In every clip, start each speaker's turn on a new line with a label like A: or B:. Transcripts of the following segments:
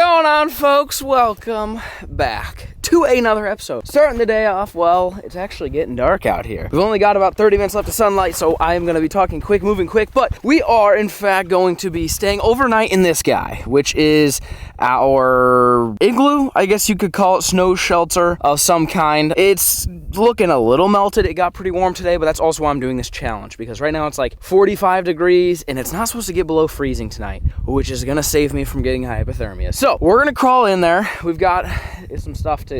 A: going on, folks? Welcome back to another episode. Starting the day off, well, it's actually getting dark out here. We've only got about 30 minutes left of sunlight, so I am going to be talking quick, moving quick, but we are, in fact, going to be staying overnight in this guy, which is our igloo, I guess you could call it, snow shelter of some kind. It's looking a little melted. It got pretty warm today, but that's also why I'm doing this challenge, because right now it's like 45 degrees, and it's not supposed to get below freezing tonight, which is going to save me from getting hypothermia. So we're going to crawl in there. We've got some stuff to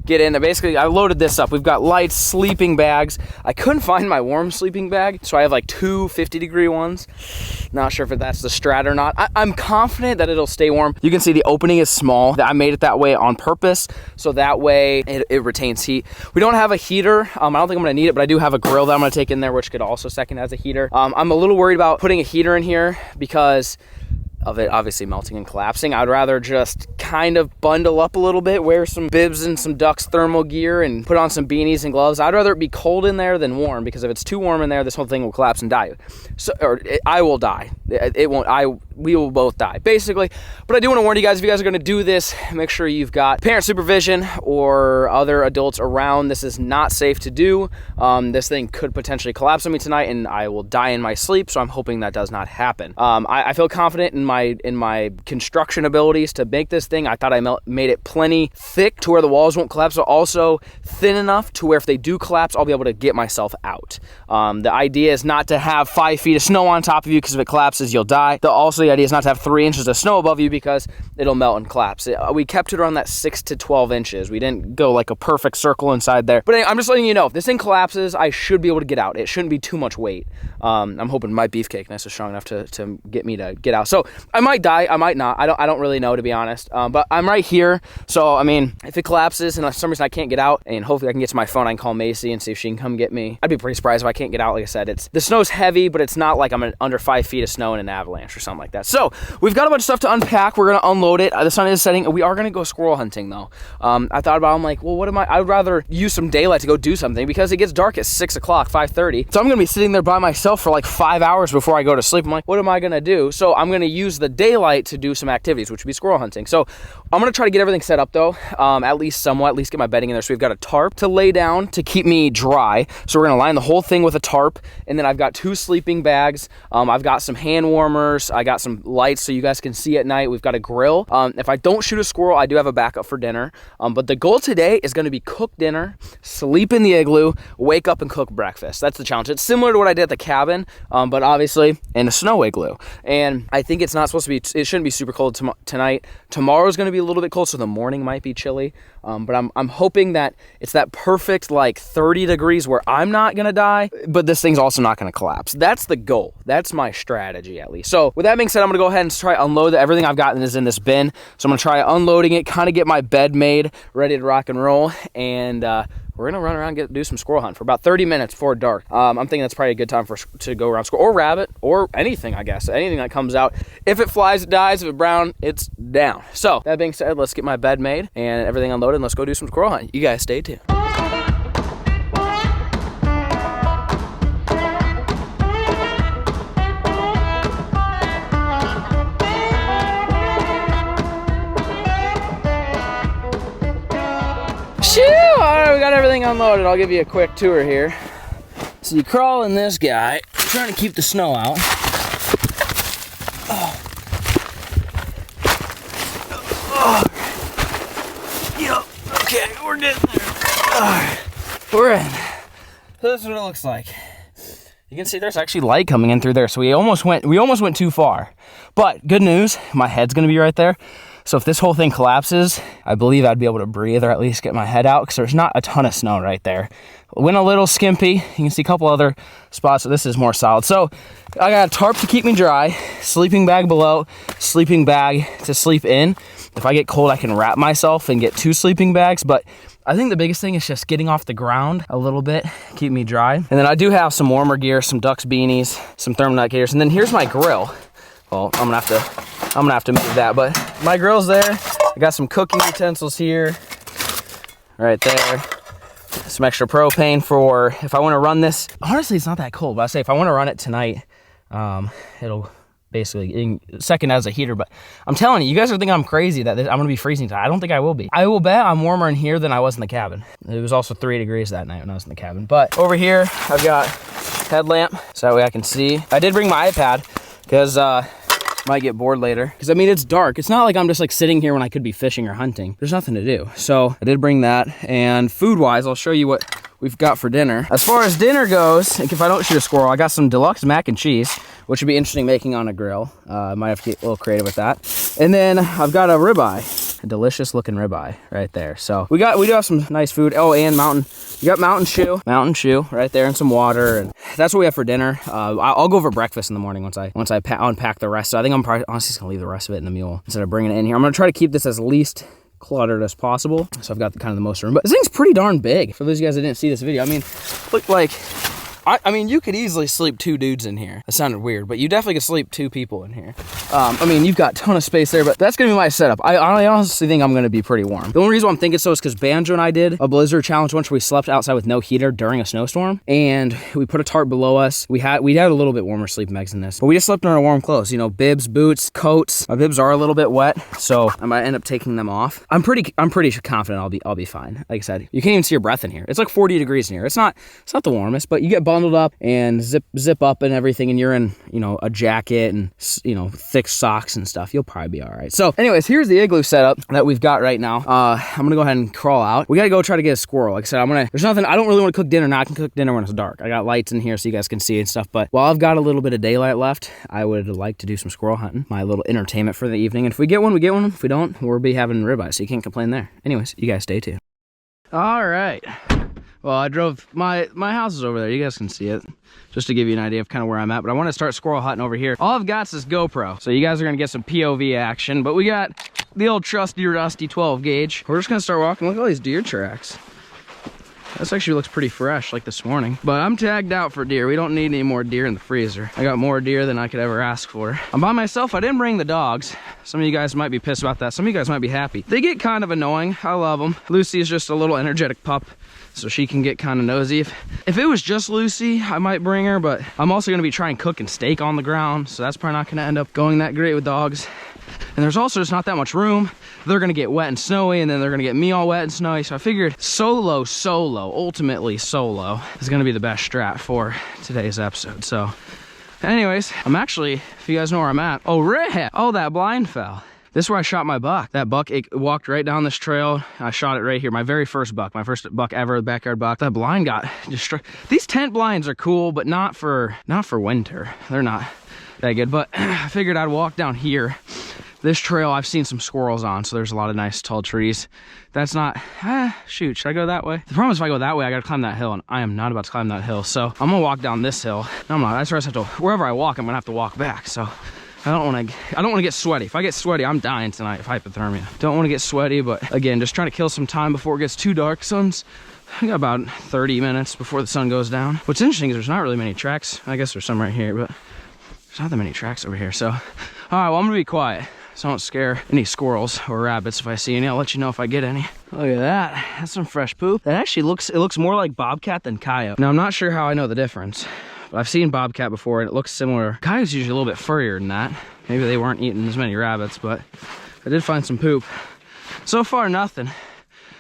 A: get in there. Basically, I loaded this up. We've got lights, sleeping bags. I couldn't find my warm sleeping bag, so I have like two 50-degree ones. Not sure if that's the Strat or not. I'm confident that it'll stay warm. You can see the opening is small. I made it that way on purpose, so that way it retains heat. We don't have a heater. I don't think I'm gonna need it, but I do have a grill that I'm gonna take in there, which could also second as a heater. I'm a little worried about putting a heater in here because of it obviously melting and collapsing. I'd rather just kind of bundle up a little bit, wear some bibs and some Ducks thermal gear, and put on some beanies and gloves. I'd rather it be cold in there than warm, because if it's too warm in there, this whole thing will collapse and die. I will die. It won't. We will both die, basically. But I do want to warn you guys, if you guys are going to do this, make sure you've got parent supervision or other adults around. This is not safe to do. This thing could potentially collapse on me tonight, and I will die in my sleep, so I'm hoping that does not happen. I feel confident in my construction abilities to make this thing. I thought I made it plenty thick to where the walls won't collapse, but also thin enough to where if they do collapse, I'll be able to get myself out. The idea is not to have 5 feet of snow on top of you, because if it collapses, you'll die. The idea is not to have 3 inches of snow above you, because it'll melt and collapse. We kept it around that 6 to 12 inches. We didn't go like a perfect circle inside there. But anyway, I'm just letting you know, if this thing collapses, I should be able to get out. It shouldn't be too much weight. I'm hoping my beefcakeness is strong enough to get me to get out. So I might die, I might not. I don't really know, to be honest. But I'm right here. So I mean, if it collapses and for some reason I can't get out, and hopefully I can get to my phone, I can call Macy and see if she can come get me. I'd be pretty surprised if I can't get out. Like I said, the snow's heavy, but it's not like I'm under 5 feet of snow in an avalanche or something like that. So we've got a bunch of stuff to unpack. We're gonna unload it. The sun is setting. We are gonna go squirrel hunting though. I thought about it. I'm like, well, I would rather use some daylight to go do something, because it gets dark at 6 o'clock, 5:30. So I'm gonna be sitting there by myself for like 5 hours before I go to sleep. I'm like, what am I gonna do? So I'm gonna use the daylight to do some activities, which would be squirrel hunting. So I'm gonna try to get everything set up though, at least somewhat, at least get my bedding in there. So we've got a tarp to lay down to keep me dry. So we're gonna line the whole thing with a tarp, and then I've got 2 sleeping bags. I've got some hand warmers. I got some lights so you guys can see at night. We've got a grill. If I don't shoot a squirrel, I do have a backup for dinner. But the goal today is going to be cook dinner, sleep in the igloo, wake up and cook breakfast. That's the challenge. It's similar to what I did at the cabin, but obviously in a snow igloo. And I think it's not supposed to be, it shouldn't be super cold tonight. Tomorrow's going to be a little bit cold, so the morning might be chilly. But I'm hoping that it's that perfect like 30 degrees where I'm not going to die, but this thing's also not going to collapse. That's the goal. That's my strategy, at least. So with that being said, I'm going to go ahead and try unload everything I've got is in this bin. So I'm going to try unloading it, kind of get my bed made, ready to rock and roll, and we're going to run around and do some squirrel hunt for about 30 minutes before dark. I'm thinking that's probably a good time to go around squirrel or rabbit or anything, I guess. Anything that comes out. If it flies, it dies. If it's brown, it's down. So that being said, let's get my bed made and everything unloaded, and let's go do some squirrel hunt. You guys stay tuned. Alright, we got everything unloaded. I'll give you a quick tour here. So you crawl in this guy, trying to keep the snow out. Yep. Okay, we're getting there. Alright, we're in. So this is what it looks like. You can see there's actually light coming in through there. So we almost went too far. But good news, my head's gonna be right there. So if this whole thing collapses, I believe I'd be able to breathe, or at least get my head out, because there's not a ton of snow right there. Went a little skimpy. You can see a couple other spots, so this is more solid. So I got a tarp to keep me dry, sleeping bag below, sleeping bag to sleep in. If I get cold, I can wrap myself and get 2 sleeping bags, but I think the biggest thing is just getting off the ground a little bit, keep me dry. And then I do have some warmer gear, some Ducks beanies, some thermal gears, and then here's my grill. Well, I'm gonna have to move that, but my grill's there. I got some cooking utensils here, right there. Some extra propane for if I want to run this. Honestly, it's not that cold, but I say if I want to run it tonight, it'll basically second as a heater. But I'm telling you, you guys are thinking I'm crazy that I'm gonna be freezing tonight. I don't think I will be. I will bet I'm warmer in here than I was in the cabin. It was also 3 degrees that night when I was in the cabin. But over here, I've got headlamp so that way I can see. I did bring my iPad because might get bored later. Because I mean, it's dark. It's not like I'm just like sitting here when I could be fishing or hunting. There's nothing to do. So I did bring that. And food-wise, I'll show you what we've got for dinner. As far as dinner goes, if I don't shoot a squirrel, I got some deluxe mac and cheese, which would be interesting making on a grill. I might have to get a little creative with that. And then I've got a ribeye, a delicious looking ribeye right there. So we do have some nice food. Oh, and we got Mountain Chew right there, and some water, and that's what we have for dinner. I'll go over breakfast in the morning once I unpack the rest. So I think I'm probably honestly just gonna leave the rest of it in the mule instead of bringing it in here. I'm gonna try to keep this as least cluttered as possible, so I've got kind of the most room. But this thing's pretty darn big. For those of you guys that didn't see this video, I mean, look like. I mean, you could easily sleep 2 dudes in here. That sounded weird, but you definitely could sleep 2 people in here. I mean, you've got a ton of space there, but that's gonna be my setup. I honestly think I'm gonna be pretty warm. The only reason why I'm thinking so is because Banjo and I did a blizzard challenge once where we slept outside with no heater during a snowstorm, and we put a tarp below us. We had a little bit warmer sleep Megs than this, but we just slept in our warm clothes. You know, bibs, boots, coats. My bibs are a little bit wet, so I might end up taking them off. I'm pretty confident I'll be fine. Like I said, you can't even see your breath in here. It's like 40 degrees in here. It's not the warmest, but you get bundled up and zip up and everything, and you're in, you know, a jacket and, you know, thick socks and stuff. You'll probably be all right. So anyways, here's the igloo setup that we've got right now. I'm gonna go ahead and crawl out. We gotta go try to get a squirrel. Like I said, there's nothing, I don't really want to cook dinner now. I can cook dinner when it's dark. I got lights in here so you guys can see and stuff, but while I've got a little bit of daylight left, I would like to do some squirrel hunting, my little entertainment for the evening. And if we get one, we get one. If we don't, we'll be having ribeye, so you can't complain there. Anyways, you guys stay tuned. All right. Well, I drove, my house is over there. You guys can see it, just to give you an idea of kind of where I'm at. But I want to start squirrel hunting over here. All I've got is this GoPro, so you guys are going to get some POV action. But we got the old trusty rusty 12 gauge. We're just going to start walking. Look at all these deer tracks. This actually looks pretty fresh, like this morning. But I'm tagged out for deer. We don't need any more deer in the freezer. I got more deer than I could ever ask for. I'm by myself. I didn't bring the dogs. Some of you guys might be pissed about that. Some of you guys might be happy. They get kind of annoying. I love them. Lucy is just a little energetic pup, so she can get kind of nosy. If it was just Lucy, I might bring her, but I'm also gonna be trying cooking steak on the ground, so that's probably not gonna end up going that great with dogs. And there's also just not that much room. They're gonna get wet and snowy, and then they're gonna get me all wet and snowy. So I figured ultimately solo is gonna be the best strat for today's episode. So anyways, I'm actually, if you guys know where I'm at, oh, that blind fell. This is where I shot my buck. That buck, it walked right down this trail. I shot it right here. My very first buck, my first buck ever, the backyard buck. That blind got destroyed. These tent blinds are cool, but not for winter. They're not that good. But I figured I'd walk down here. This trail I've seen some squirrels on, so there's a lot of nice tall trees. That's not, shoot, should I go that way? The problem is if I go that way, I gotta climb that hill, and I am not about to climb that hill. So I'm gonna walk down this hill. No, I'm not, I just have to, wherever I walk, I'm gonna have to walk back. So I don't wanna get sweaty. If I get sweaty, I'm dying tonight of hypothermia. Don't wanna get sweaty, but again, just trying to kill some time before it gets too dark. I got about 30 minutes before the sun goes down. What's interesting is there's not really many tracks. I guess there's some right here, but there's not that many tracks over here. So, all right, well, I'm gonna be quiet, so I don't scare any squirrels or rabbits. If I see any, I'll let you know if I get any. Look at that, that's some fresh poop. That actually looks more like bobcat than coyote. Now, I'm not sure how I know the difference, but I've seen bobcat before and it looks similar. Coyote's usually a little bit furrier than that. Maybe they weren't eating as many rabbits, but I did find some poop. So far, nothing.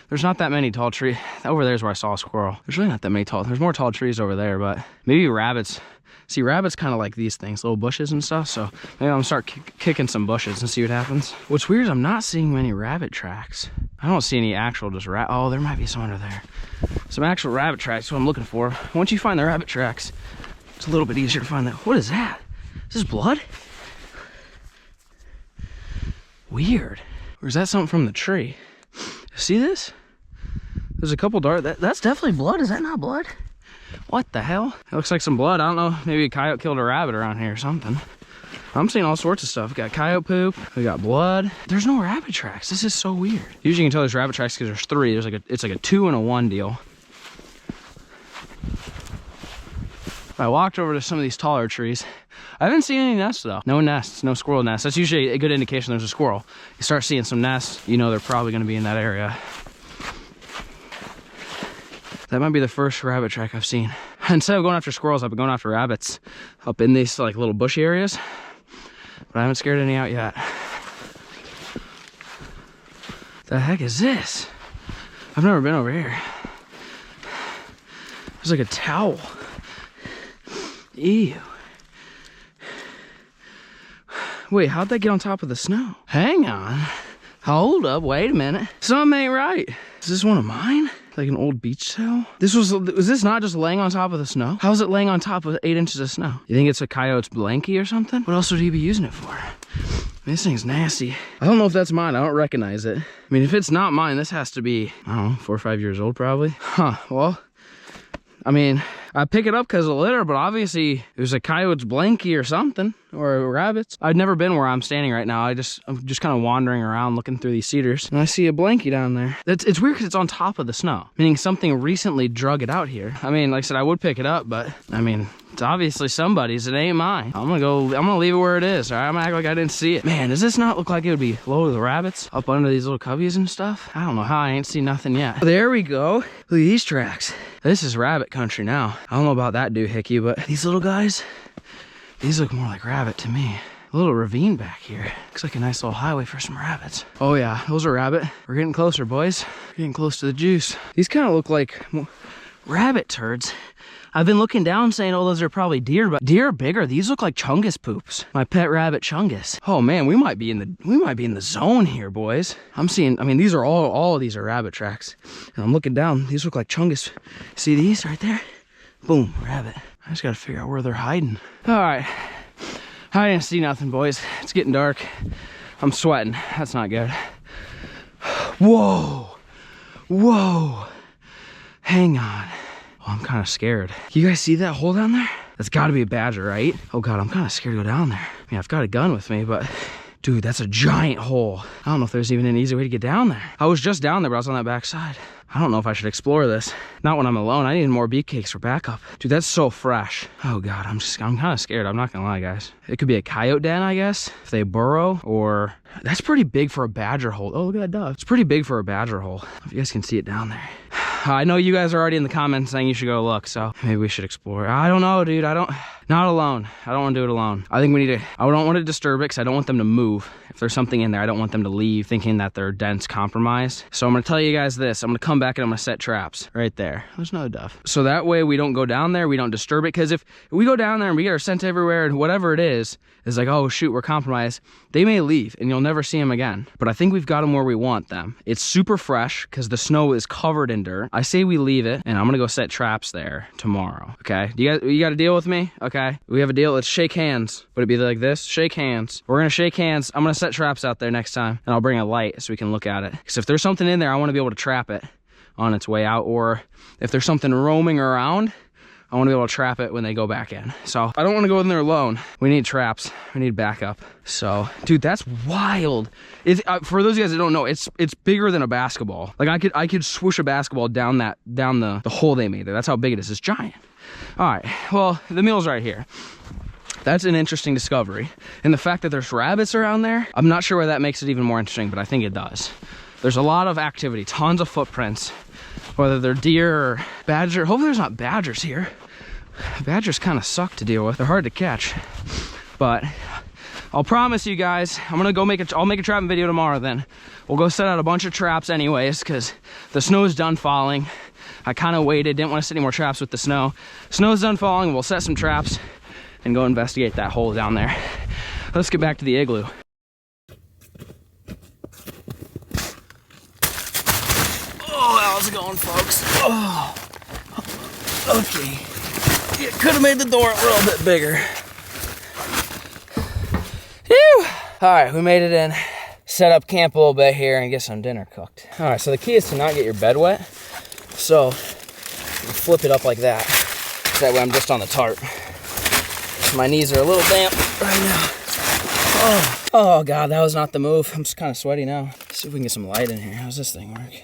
A: There's not that many tall trees. Over there's where I saw a squirrel. There's really not that many there's more tall trees over there, but maybe rabbits. See, rabbits kind of like these things, little bushes and stuff, so maybe I'm gonna start kicking some bushes and see what happens. What's weird is I'm not seeing many rabbit tracks. I don't see any actual just oh, there might be some under there. Some actual rabbit tracks is what I'm looking for. Once you find the rabbit tracks, it's a little bit easier to find that. What is that? Is this blood? Weird. Or is that something from the tree? See this? There's a couple that's definitely blood. Is that not blood? What the hell? It looks like some blood. I don't know. Maybe a coyote killed a rabbit around here or something. I'm seeing all sorts of stuff. We got coyote poop. We got blood. There's no rabbit tracks. This is so weird. Usually you can tell there's rabbit tracks because there's 3. There's like it's like a 2 and a 1 deal. I walked over to some of these taller trees. I haven't seen any nests though. No nests, no squirrel nests. That's usually a good indication there's a squirrel. You start seeing some nests, you know they're probably gonna be in that area. That might be the first rabbit track I've seen. Instead of going after squirrels, I've been going after rabbits up in these like little bushy areas. but I haven't scared any out yet. The heck is this? I've never been over here. There's like a towel. Ew. Wait, how'd that get on top of the snow? Hang on. Hold up, wait a minute. Something ain't right. Is this one of mine? Like an old beach towel? Was this not just laying on top of the snow? How is it laying on top of 8 inches of snow? You think it's a coyote's blankie or something? What else would he be using it for? I mean, this thing's nasty. I don't know if that's mine. I don't recognize it. I mean, if it's not mine, this has to be, I don't know, 4 or 5 years old probably. Huh, well, I mean, I pick it up because of litter, but obviously it was a coyote's blankie or something, or a rabbit's. I've never been where I'm standing right now. I'm just kind of wandering around looking through these cedars, and I see a blankie down there. It's weird because it's on top of the snow, meaning something recently drug it out here. I mean, like I said, I would pick it up, but I mean, it's obviously somebody's. It ain't mine. I'm gonna leave it where it is. All right, I'm gonna act like I didn't see it. Man, does this not look like it would be low to the rabbits up under these little cubbies and stuff? I don't know how I ain't seen nothing yet. There we go. Look at these tracks. This is rabbit country now. I don't know about that doohickey, but these little guys, these look more like rabbit to me. A little ravine back here. Looks like a nice little highway for some rabbits. Oh yeah, those are rabbit. We're getting closer, boys. We're getting close to the juice. These kind of look like rabbit turds. I've been looking down saying, oh, those are probably deer, but deer are bigger. These look like Chungus poops. My pet rabbit Chungus. Oh man, we might be in the zone here, boys. I'm seeing, I mean, these are all of these are rabbit tracks. And I'm looking down, these look like Chungus. See these right there? Boom, rabbit. I just gotta figure out where they're hiding. All right, I didn't see nothing, boys. It's getting dark. I'm sweating, that's not good. Whoa, whoa, hang on. Oh, I'm kind of scared. You guys see that hole down there? That's gotta be a badger, right? Oh God, I'm kind of scared to go down there. I mean, I've got a gun with me, but dude, that's a giant hole. I don't know if there's even an easy way to get down there. I was just down there, but I was on that back side. I don't know if I should explore this. Not when I'm alone. I need more beefcakes for backup. Dude, that's so fresh. Oh God, I'm kind of scared. I'm not gonna lie, guys. It could be a coyote den, I guess, if they burrow, or that's pretty big for a badger hole. Oh, look at that dove. It's pretty big for a badger hole. If you guys can see it down there. I know you guys are already in the comments saying you should go look, so maybe we should explore. I don't know, dude. Not alone. I don't want to do it alone. I think we need to, I don't want to disturb it because I don't want them to move. If there's something in there, I don't want them to leave thinking that their den's compromised. So I'm going to tell you guys this. I'm going to come back and I'm going to set traps right there. There's another dove. So that way we don't go down there. We don't disturb it. Because if we go down there and we get our scent everywhere and whatever it is like, oh shoot, we're compromised, they may leave and you'll never see them again. But I think we've got them where we want them. It's super fresh because the snow is covered in dirt. I say we leave it and I'm going to go set traps there tomorrow. Okay. You got to deal with me? Okay. We have a deal. Let's shake hands. Would it be like this? Shake hands. We're going to shake hands. I'm going to set traps out there next time and I'll bring a light so we can look at it. Because if there's something in there, I want to be able to trap it on its way out. Or if there's something roaming around, I want to be able to trap it when they go back in. So I don't want to go in there alone. We need traps. We need backup. So, dude, that's wild. For those of you guys that don't know, it's bigger than a basketball. Like I could swoosh a basketball down the hole they made there. That's how big it is. It's giant. All right. Well, the meal's right here. That's an interesting discovery. And the fact that there's rabbits around there, I'm not sure why that makes it even more interesting, but I think it does. There's a lot of activity, tons of footprints, whether they're deer or badger. Hopefully there's not badgers here. Badgers kind of suck to deal with. They're hard to catch. But I'll promise you guys, I'll make a trapping video tomorrow then. We'll go set out a bunch of traps anyways, because the snow is done falling. I kind of waited, didn't want to set any more traps with the snow. Snow's done falling, we'll set some traps and go investigate that hole down there. Let's get back to the igloo. Oh, how's it going, folks? Oh, okay. It could have made the door a little bit bigger. Phew. All right, we made it in. Set up camp a little bit here and get some dinner cooked. All right, so the key is to not get your bed wet. So you flip it up like that. So that way I'm just on the tarp. My knees are a little damp right now. Oh God, that was not the move. I'm just kind of sweaty now. Let's see if we can get some light in here. How's this thing work?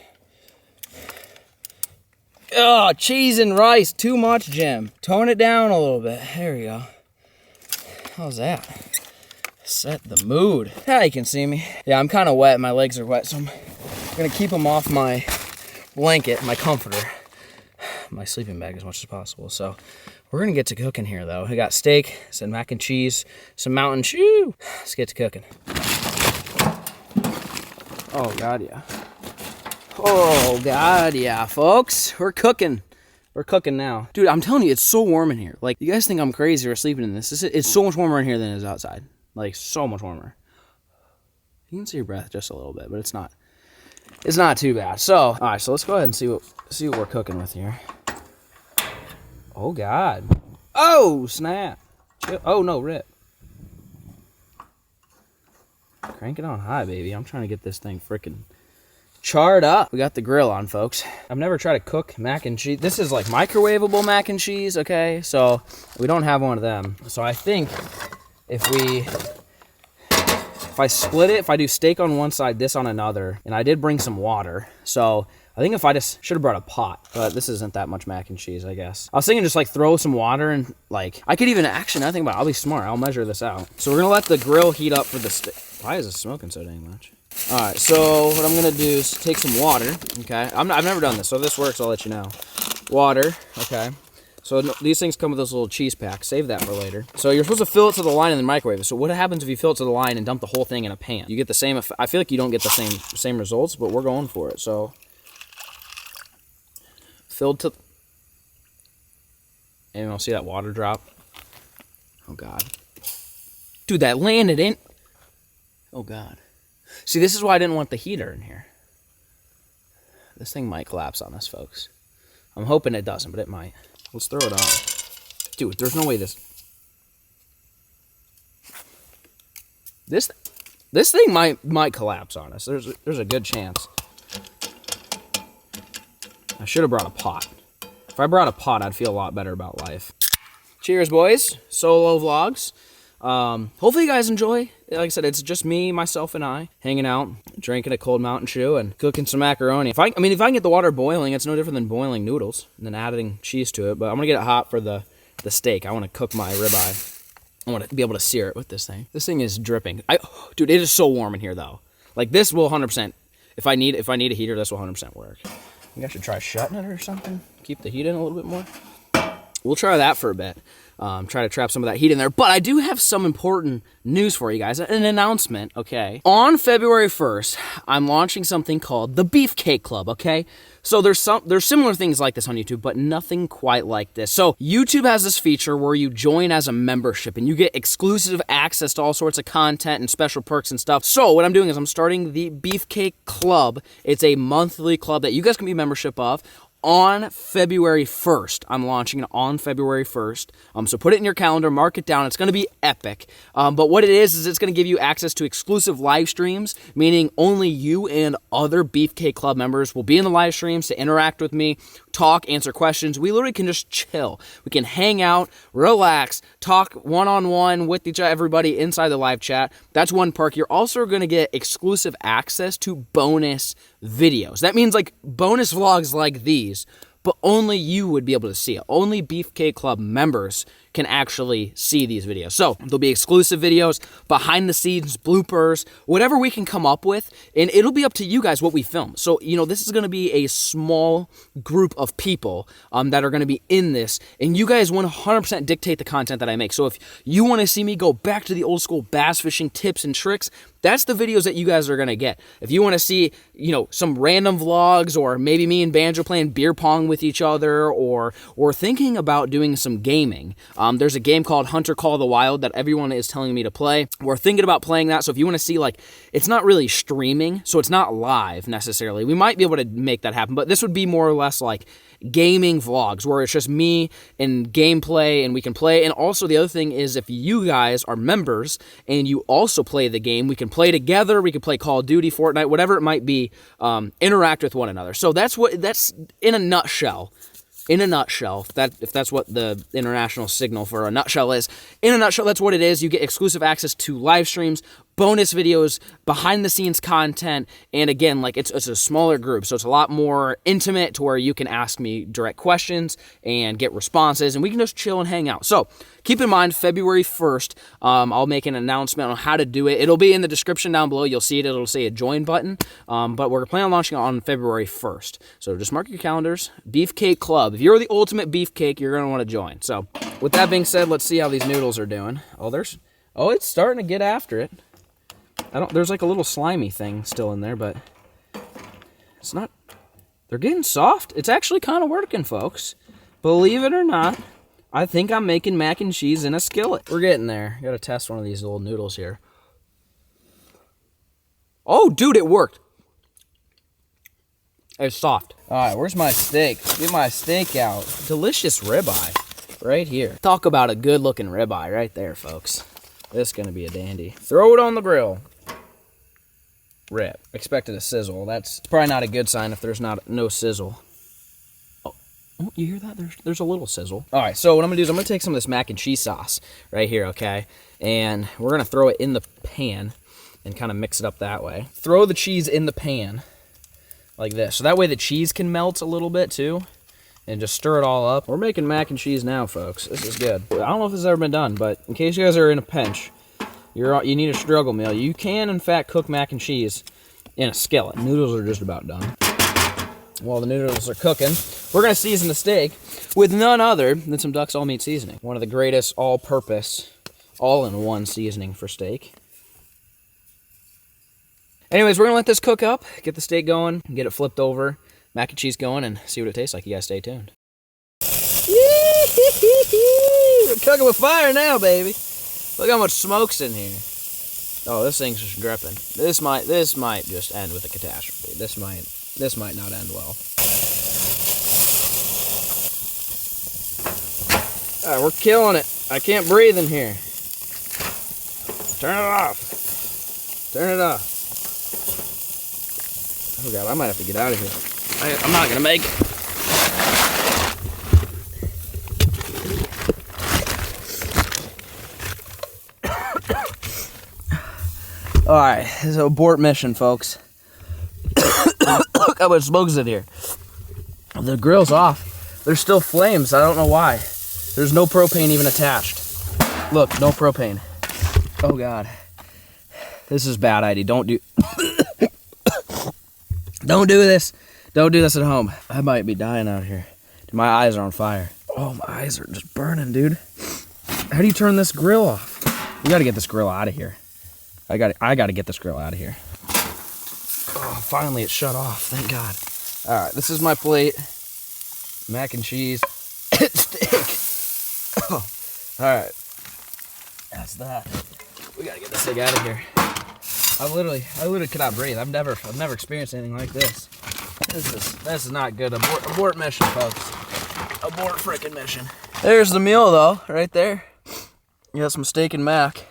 A: Oh, cheese and rice. Too much, Jim. Tone it down a little bit. There we go. How's that? Set the mood. Yeah, you can see me. Yeah, I'm kind of wet. My legs are wet, so I'm going to keep them off my blanket, my comforter, my sleeping bag as much as possible. So We're gonna get to cooking here though. We got steak, some mac and cheese, some Mountain Dew. Let's get to cooking. Oh God, yeah. Oh God, yeah, folks. We're cooking. We're cooking now. Dude, I'm telling you, it's so warm in here. Like, you guys think I'm crazy for sleeping in this. It's so much warmer in here than it is outside. Like, so much warmer. You can see your breath just a little bit, but it's not too bad. So, all right, so let's go ahead and see what we're cooking with here. Oh God. Oh, snap. Oh no, rip. Crank it on high, baby. I'm trying to get this thing freaking charred up. We got the grill on, folks. I've never tried to cook mac and cheese. This is like microwavable mac and cheese, okay? So we don't have one of them. So I think if I split it, if I do steak on one side, this on another, and I did bring some water. So I think if I just should have brought a pot, but this isn't that much mac and cheese, I guess. I was thinking just like throw some water and like, I could even actually, I think about it, I'll be smart. I'll measure this out. So we're gonna let the grill heat up for the steak. Why is it smoking so dang much? All right, so what I'm gonna do is take some water, okay? I've never done this, so if this works, I'll let you know. Water, okay. So these things come with this little cheese pack. Save that for later. So you're supposed to fill it to the line in the microwave. So what happens if you fill it to the line and dump the whole thing in a pan? You get the same, I feel like you don't get the same results, but we're going for it. So filled to, and I'll see that water drop. Oh God. Dude, that landed in. Oh God. See, this is why I didn't want the heater in here. This thing might collapse on us, folks. I'm hoping it doesn't, but it might. Let's throw it on. Dude, there's no way this thing might collapse on us. There's a good chance. I should have brought a pot. If I brought a pot, I'd feel a lot better about life. Cheers, boys. Solo vlogs. Hopefully you guys enjoy. Like I said, it's just me, myself, and I hanging out, drinking a cold Mountain Dew, and cooking some macaroni. If I can get the water boiling, it's no different than boiling noodles and then adding cheese to it. But I'm gonna get it hot for the steak. I want to cook my ribeye. I want to be able to sear it with this thing. This thing is dripping. Dude, it is so warm in here though. Like this will 100%. If I need a heater, this will 100% work. I think I should try shutting it or something. Keep the heat in a little bit more. We'll try that for a bit. Try to trap some of that heat in there. But I do have some important news for you guys. An announcement, okay? On February 1st, I'm launching something called the BEEFCAKE CLUB, okay? So there's similar things like this on YouTube, but nothing quite like this. So YouTube has this feature where you join as a membership and you get exclusive access to all sorts of content and special perks and stuff. So what I'm doing is I'm starting the BEEFCAKE CLUB. It's a monthly club that you guys can be membership of. On February 1st. I'm launching it on February 1st. So put it in your calendar, mark it down. It's going to be epic. But what it is it's going to give you access to exclusive live streams, meaning only you and other BEEFCAKE Club members will be in the live streams to interact with me, talk, answer questions. We literally can just chill. We can hang out, relax, talk one-on-one with everybody inside the live chat. That's one perk. You're also going to get exclusive access to bonus videos. That means like bonus vlogs like these, but only you would be able to see it. Only BEEFCAKE Club members can actually see these videos. So there'll be exclusive videos, behind the scenes, bloopers, whatever we can come up with, and it'll be up to you guys what we film. So, this is going to be a small group of people that are going to be in this, and you guys 100% dictate the content that I make. So if you want to see me go back to the old school bass fishing tips and tricks, that's the videos that you guys are going to get. If you want to see, some random vlogs, or maybe me and Banjo playing beer pong with each other, or thinking about doing some gaming, there's a game called Hunter Call of the Wild that everyone is telling me to play. We're thinking about playing that, so if you want to see, it's not really streaming, so it's not live necessarily. We might be able to make that happen, but this would be more or less like gaming vlogs where it's just me and gameplay and we can play. And also the other thing is, if you guys are members and you also play the game, we can play together. We can play Call of Duty, Fortnite, whatever it might be, interact with one another. So that's in a nutshell. If that's what the international signal for a nutshell is. In a nutshell, that's what it is. You get exclusive access to live streams, bonus videos, behind the scenes content, and again, like it's a smaller group, so it's a lot more intimate to where you can ask me direct questions and get responses, and we can just chill and hang out. So keep in mind, February 1st, I'll make an announcement on how to do it. It'll be in the description down below. You'll see it. It'll say a join button, but we're planning on launching it on February 1st. So just mark your calendars. Beefcake Club. If you're the ultimate beefcake, you're going to want to join. So with that being said, let's see how these noodles are doing. Oh, it's starting to get after it. There's like a little slimy thing still in there, but it's not, they're getting soft. It's actually kind of working, folks. Believe it or not, I think I'm making mac and cheese in a skillet. We're getting there. Got to test one of these little noodles here. Oh, dude, it worked. It's soft. All right, where's my steak? Get my steak out. Delicious ribeye right here. Talk about a good looking ribeye right there, folks. This is gonna be a dandy. Throw it on the grill. Rip. Expected a sizzle. That's probably not a good sign if there's no sizzle. Oh, you hear that? There's a little sizzle. All right, so what I'm gonna do is I'm gonna take some of this mac and cheese sauce right here, okay? And we're gonna throw it in the pan and kind of mix it up that way. Throw the cheese in the pan like this. So that way the cheese can melt a little bit too. And just stir it all up. We're making mac and cheese now, folks. This is good. I don't know if this has ever been done, but in case you guys are in a pinch, you need a struggle meal. You can, in fact, cook mac and cheese in a skillet. Noodles are just about done. While the noodles are cooking, we're going to season the steak with none other than some Duck's All Meat Seasoning. One of the greatest all-purpose, all-in-one seasoning for steak. Anyways, we're going to let this cook up, get the steak going, get it flipped over, mac and cheese going, and see what it tastes like. You guys stay tuned. We're cooking with fire now, baby. Look how much smoke's in here. Oh, this thing's just dripping. This might just end with a catastrophe. This might not end well. All right, we're killing it. I can't breathe in here. Turn it off. Turn it off. Oh God, I might have to get out of here. I'm not gonna make it. All right, this is an abort mission, folks. Look how much smoke's in here. The grill's off. There's still flames. I don't know why. There's no propane even attached. Look, no propane. Oh God, this is a bad idea. Don't do this. Don't do this at home. I might be dying out here. Dude, my eyes are on fire. Oh, my eyes are just burning, dude. How do you turn this grill off? We gotta get this grill out of here. I gotta get this grill out of here. Oh, finally it shut off. Thank God. All right, this is my plate. Mac and cheese. Steak. Oh, all right. That's that. We gotta get this thing out of here. I literally cannot breathe. I've never experienced anything like this. This is not good. Abort mission, folks. Abort frickin' mission. There's the meal though, right there. You got some steak and mac.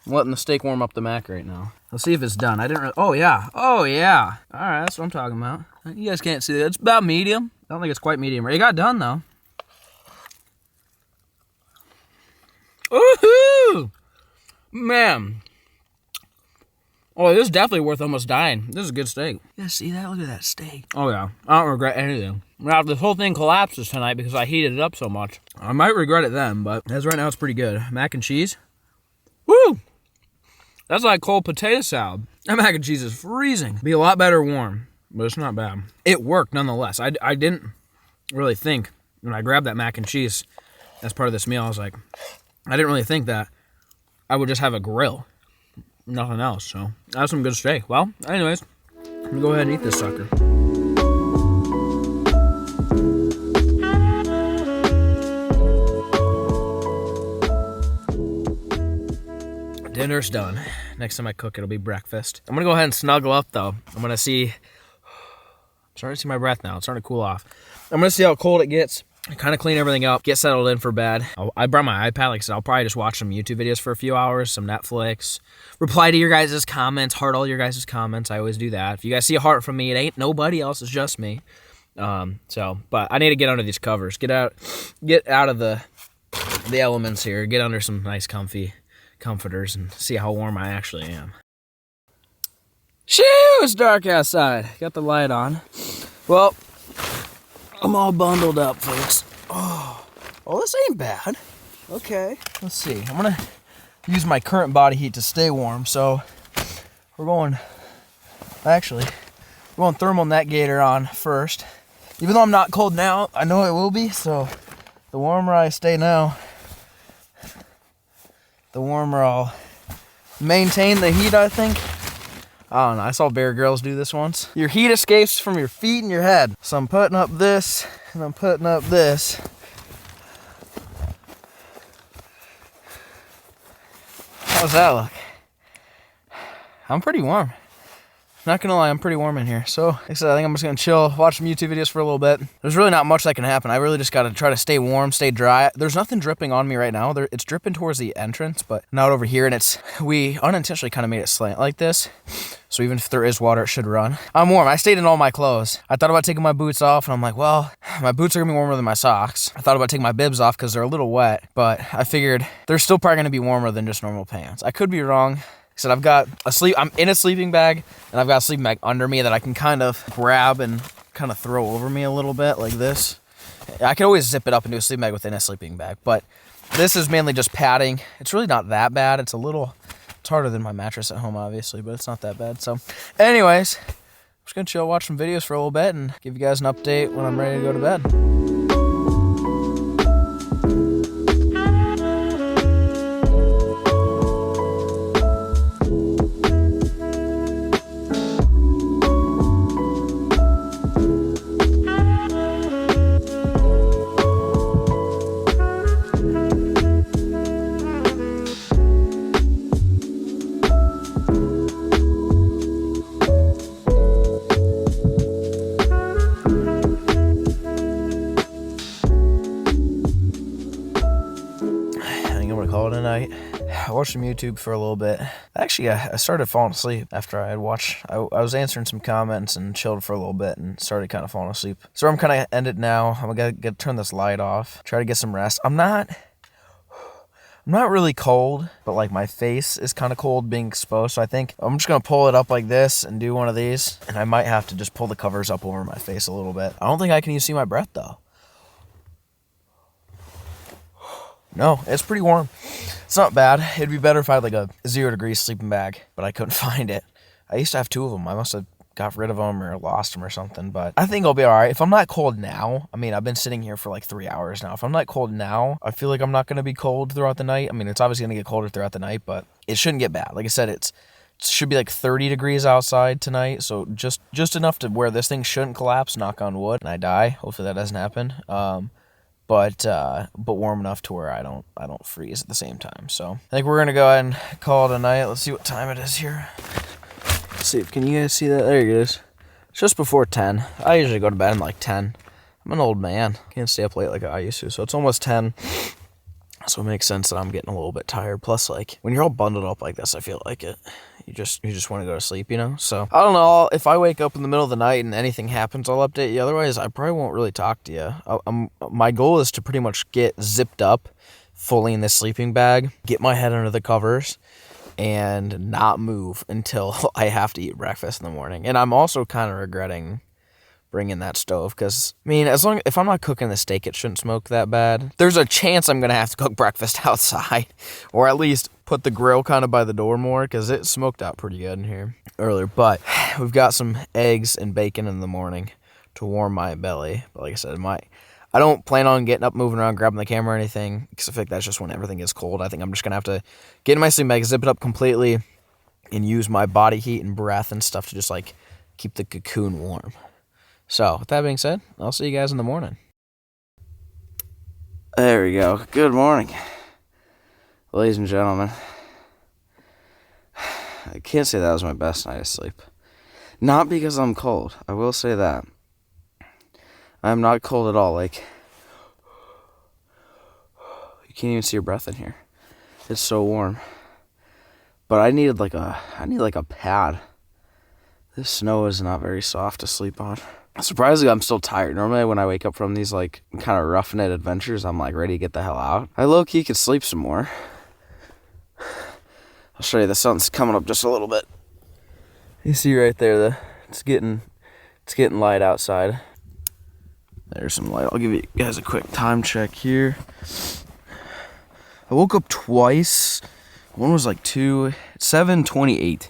A: I'm letting the steak warm up the mac right now. Let's see if it's done. I didn't really, oh yeah. All right, that's what I'm talking about. You guys can't see that. It's about medium. I don't think it's quite medium. It got done though. Woohoo! Man. Oh, this is definitely worth almost dying. This is a good steak. You guys see that? Look at that steak. Oh, yeah. I don't regret anything. Now, if this whole thing collapses tonight because I heated it up so much, I might regret it then, but as right now, it's pretty good. Mac and cheese. Woo! That's like cold potato salad. That mac and cheese is freezing. Be a lot better warm, but it's not bad. It worked nonetheless. I didn't really think when I grabbed that mac and cheese as part of this meal, I was like, I didn't really think that I would just have a grill. Nothing else, so that's some good steak. Well, anyways, I'm gonna go ahead and eat this sucker. Dinner's done. Next time I cook, it'll be breakfast. I'm gonna go ahead and snuggle up though. I'm starting to see my breath now. It's starting to cool off. I'm gonna see how cold it gets. Kind of clean everything up, get settled in for bed. I brought my iPad, like I said, I'll probably just watch some YouTube videos for a few hours, some Netflix, reply to your guys' comments, heart all your guys' comments. I always do that. If you guys see a heart from me, it ain't nobody else, it's just me. But I need to get under these covers, get out of the elements here, get under some nice comfy comforters and see how warm I actually am. Shoo, it's dark outside. Got the light on. Well, I'm all bundled up, folks. Oh, this ain't bad. Okay, let's see. I'm gonna use my current body heat to stay warm. So we're going thermal neck gaiter on first. Even though I'm not cold now, I know it will be. So the warmer I stay now, the warmer I'll maintain the heat, I think. I don't know, I saw Bear Grylls do this once. Your heat escapes from your feet and your head. So I'm putting up this, and I'm putting up this. How's that look? I'm pretty warm. Not gonna lie, I'm pretty warm in here. So, like I said, I think I'm just gonna chill, watch some YouTube videos for a little bit. There's really not much that can happen. I really just gotta try to stay warm, stay dry. There's nothing dripping on me right now. It's dripping towards the entrance, but not over here. And we unintentionally kind of made it slant like this. So even if there is water, it should run. I'm warm. I stayed in all my clothes. I thought about taking my boots off, and I'm like, well, my boots are gonna be warmer than my socks. I thought about taking my bibs off because they're a little wet, but I figured they're still probably gonna be warmer than just normal pants. I could be wrong. So I'm in a sleeping bag, and I've got a sleeping bag under me that I can kind of grab and kind of throw over me a little bit like this. I can always zip it up into a sleeping bag within a sleeping bag, but this is mainly just padding. It's really not that bad. It's harder than my mattress at home, obviously, but it's not that bad. So anyways, I'm just gonna chill, watch some videos for a little bit, and give you guys an update when I'm ready to go to bed. Call it a night. I watched some YouTube for a little bit. Actually, I started falling asleep after I had watched. I was answering some comments and chilled for a little bit and started kind of falling asleep. So I'm kind of ended now. I'm gonna turn this light off. Try to get some rest. I'm not really cold, but like my face is kind of cold being exposed. So I think I'm just gonna pull it up like this and do one of these. And I might have to just pull the covers up over my face a little bit. I don't think I can even see my breath though. No, it's pretty warm. It's not bad. It'd be better if I had like a 0 degrees sleeping bag, but I couldn't find it. I used to have 2 of them. I must have got rid of them or lost them or something, but I think I'll be all right. If I'm not cold now, I mean, I've been sitting here for like 3 hours now. If I'm not cold now, I feel like I'm not going to be cold throughout the night. I mean, it's obviously going to get colder throughout the night, but it shouldn't get bad. Like I said, it should be like 30 degrees outside tonight, so just enough to where this thing shouldn't collapse, knock on wood, and I die. Hopefully that doesn't happen. But warm enough to where I don't freeze at the same time. So I think we're gonna go ahead and call it a night. Let's see what time it is here. Let's see, can you guys see that? There it is. It's just before 10. I usually go to bed in like 10. I'm an old man. Can't stay up late like I used to. So it's almost 10. So it makes sense that I'm getting a little bit tired. Plus, like, when you're all bundled up like this, I feel like you just want to go to sleep, you know? So, I don't know. If I wake up in the middle of the night and anything happens, I'll update you. Otherwise, I probably won't really talk to you. My goal is to pretty much get zipped up fully in this sleeping bag, get my head under the covers, and not move until I have to eat breakfast in the morning. And I'm also kind of regretting bring in that stove, because I mean, if I'm not cooking the steak, it shouldn't smoke that bad. There's a chance I'm gonna have to cook breakfast outside, or at least put the grill kind of by the door more, because it smoked out pretty good in here earlier. But we've got some eggs and bacon in the morning to warm my belly. But like I said, I don't plan on getting up, moving around, grabbing the camera or anything, because I think that's just when everything gets cold. I think I'm just gonna have to get in my sleeping bag, zip it up completely, and use my body heat and breath and stuff to just like keep the cocoon warm. So, with that being said, I'll see you guys in the morning. There we go. Good morning, ladies and gentlemen. I can't say that was my best night of sleep. Not because I'm cold. I will say that. I'm not cold at all. Like, you can't even see your breath in here. It's so warm. But I need like a pad. This snow is not very soft to sleep on. Surprisingly, I'm still tired. Normally, when I wake up from these, like, kind of roughing-it adventures, I'm, like, ready to get the hell out. I low-key could sleep some more. I'll show you. The sun's coming up just a little bit. You see right there, it's getting light outside. There's some light. I'll give you guys a quick time check here. I woke up twice. One was like 7:28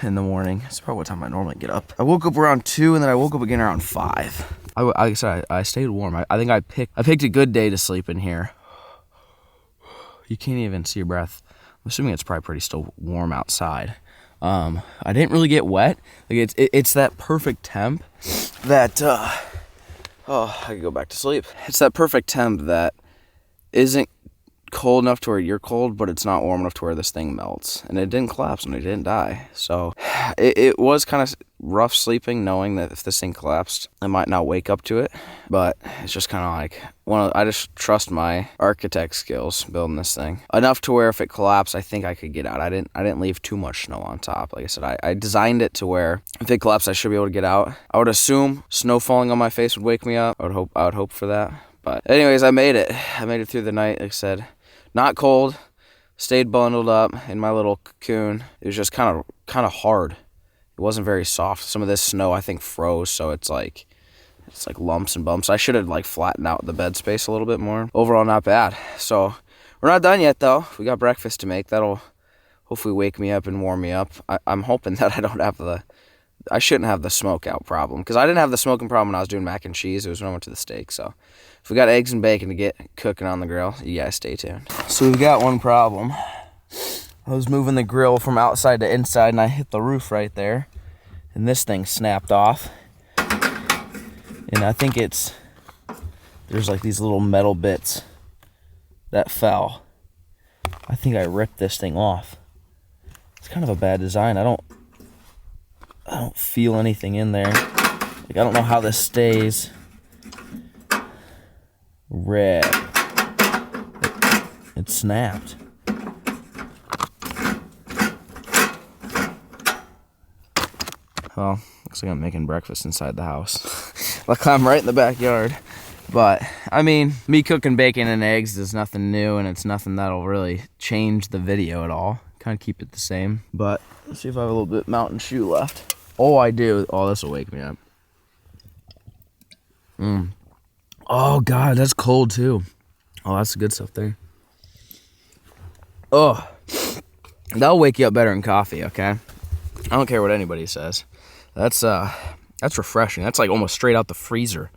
A: in the morning. It's probably what time I normally get up. I woke up around 2, and then I woke up again around 5. Like I said, I stayed warm. I think I picked a good day to sleep in here. You can't even see your breath. I'm assuming it's probably pretty still warm outside. I didn't really get wet. Like it's that perfect temp that I could go back to sleep. It's that perfect temp that isn't cold enough to where you're cold, but it's not warm enough to where this thing melts. And it didn't collapse and it didn't die. So it was kind of rough sleeping, knowing that if this thing collapsed, I might not wake up to it. But it's just kind of like I just trust my architect skills building this thing enough to where if it collapsed, I think I could get out. I didn't leave too much snow on top. Like I said, I designed it to where if it collapsed, I should be able to get out. I would assume snow falling on my face would wake me up. I would hope for that. But anyways, I made it. I made it through the night. Like I said, not cold. Stayed bundled up in my little cocoon. It was just kind of hard. It wasn't very soft. Some of this snow I think froze, so it's like lumps and bumps. I should have like flattened out the bed space a little bit more. Overall, not bad. So we're not done yet though. We got breakfast to make. That'll hopefully wake me up and warm me up. I'm hoping that I shouldn't have the smoke out problem, because I didn't have the smoking problem when I was doing mac and cheese. It was when I went to the steak. So if we got eggs and bacon to get cooking on the grill, you guys stay tuned. So we've got one problem. I was moving the grill from outside to inside, and I hit the roof right there, and this thing snapped off. And I think there's like these little metal bits that fell. I think I ripped this thing off. It's kind of a bad design. I don't feel anything in there. Like, I don't know how this stays. Rip. It snapped. Well, looks like I'm making breakfast inside the house. Like I'm right in the backyard. But, I mean, me cooking bacon and eggs is nothing new, and it's nothing that'll really change the video at all. Kind of keep it the same. But, let's see if I have a little bit Mountain Dew left. Oh, I do. Oh, this will wake me up. Oh, God, that's cold, too. Oh, that's the good stuff there. Oh, that'll wake you up better than coffee, okay? I don't care what anybody says. That's refreshing. That's like almost straight out the freezer.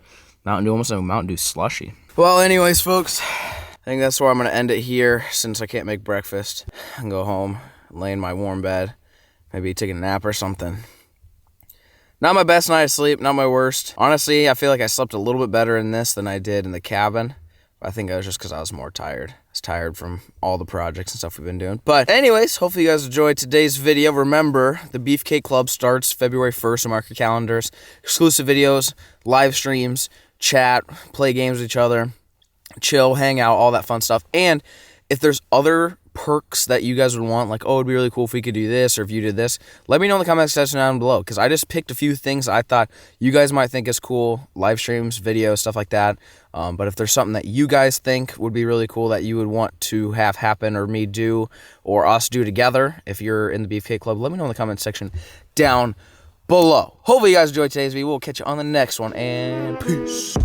A: Mountain Dew, almost like a Mountain Dew slushy. Well, anyways, folks, I think that's where I'm going to end it here, since I can't make breakfast. I can go home, lay in my warm bed, maybe take a nap or something. Not my best night of sleep, not my worst. Honestly, I feel like I slept a little bit better in this than I did in the cabin. I think it was just because I was more tired. I was tired from all the projects and stuff we've been doing. But anyways, hopefully you guys enjoyed today's video. Remember, the BEEFCAKE Club starts February 1st, so mark your calendars. Exclusive videos, live streams, chat, play games with each other, chill, hang out, all that fun stuff. And if there's other perks that you guys would want, like, oh, it'd be really cool if we could do this, or if you did this, let me know in the comment section down below, because I just picked a few things I thought you guys might think is cool, live streams, videos, stuff like that. But if there's something that you guys think would be really cool that you would want to have happen, or me do, or us do together, if you're in the BEEFCAKE Club, let me know in the comment section down below. Hopefully you guys enjoyed today's video. We'll catch you on the next one, and peace.